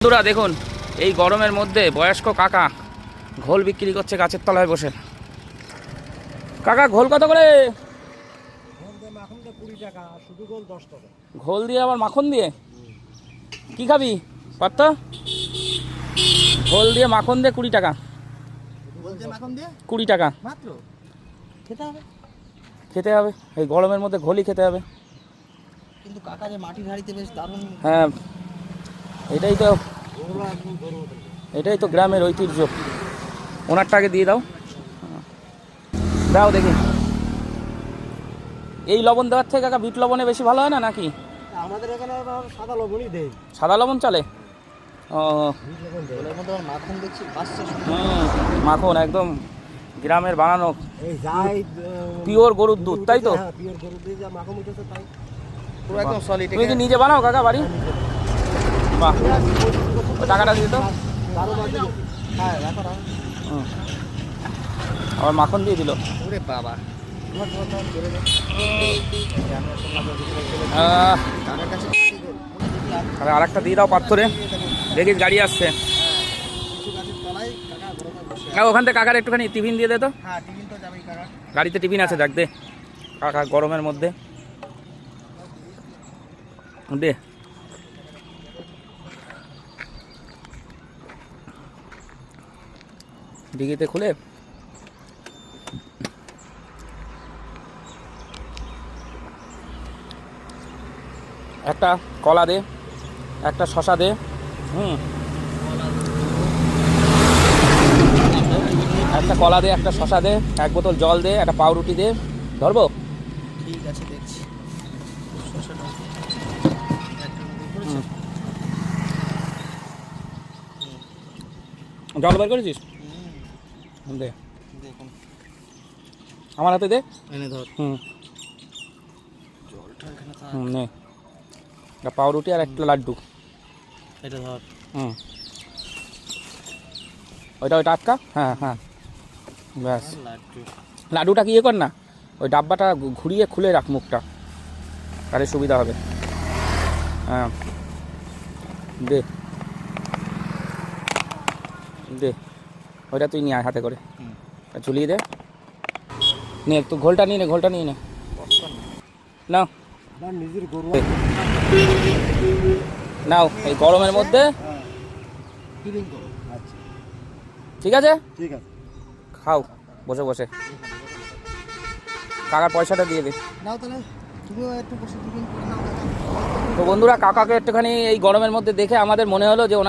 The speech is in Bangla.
বন্ধুরা দেখুন, এই গরমের মধ্যে বয়স্ক কাকা ঘোল বিক্রি করছে গাছের তলায় বসে। কাকা ঘোল কত করে? ঘোল দিয়ে আবার মাখন দিয়ে কি খাবি? কত? ঘোল দিয়ে মাখন দিয়ে 20 টাকা। 20 টাকা মাত্র। খেতে হবে এই গরমের মধ্যে, ঘোলই খেতে হবে। কিন্তু কাকা যে মাটির হাঁড়িতে বেশ দারুণ। হ্যাঁ, এটাই তো গ্রামের ঐতিহ্য। ওনারটাকে দিয়ে দাও, দাও দেখি। এই লবণ দেওয়ার থেকে কাকা বিট লবণে বেশি ভালো হয় না নাকি? আমাদের এখানে সাদা লবণই দেয়। সাদা লবণ চলে? ও মাখন দেখছি বাচ্চা। মাখন একদম গ্রামের বানানো, পিওর গরুর দুধ, তাই তো? তুমি কি নিজে বানাও কাকা বাড়ি? বাহ, টাকাটা দিয়ে তো। আবার মাখন দিয়ে দিল। বাবা আর একটা দিয়ে দাও পাথরে, দেখি গাড়ি আসছে। ওখান থেকে কাকার একটুখানি টিফিন দিয়ে দে তো। গাড়িতে টিফিন আছে, দেখ দে কাকা গরমের মধ্যে দে। ডিগিতে খুলে একটা কলা দে, একটা শশা দে। একটা কলা দে, একটা শশা দে, এক বোতল জল দে, একটা পাউরুটি দে। ধরবো? ঠিক আছে, দেখছি। জল বের করেছিস? দে, দেখুন আমার হাতে দে। এনে ধর। জলটা এখানে থাক। নে, একটা পাউরুটি আর একটা লাড্ডু। এটা ধর। ওইটা আটকা। হ্যাঁ হ্যাঁ, ব্যাস। লাড্ডু। লাড্ডুটা কি ইয়ে কর না, ওই ডাব্বাটা ঘুরিয়ে খুলে রাখ মুখটা, তাহলে সুবিধা হবে। হ্যাঁ দে দে, ওইটা তুই নিয়ে আয় হাতে করে, ঝুলিয়ে দে। নে একটু ঘোলটা নিয়ে নে, ঘোলটা নিয়ে নে। নাও নিজের গরু নাও, এই গরমের মধ্যে। ঠিক আছে, ঠিক আছে, খাও বসে বসে। কাকার পয়সাটা দিয়ে দে। নাও তাহলে তুমিও একটু বসে টিফিন করে নাও। তো বন্ধুরা, কাকাকে একটুখানি এই গরমের মধ্যে দেখে আমাদের মনে হলো যে ওনাকে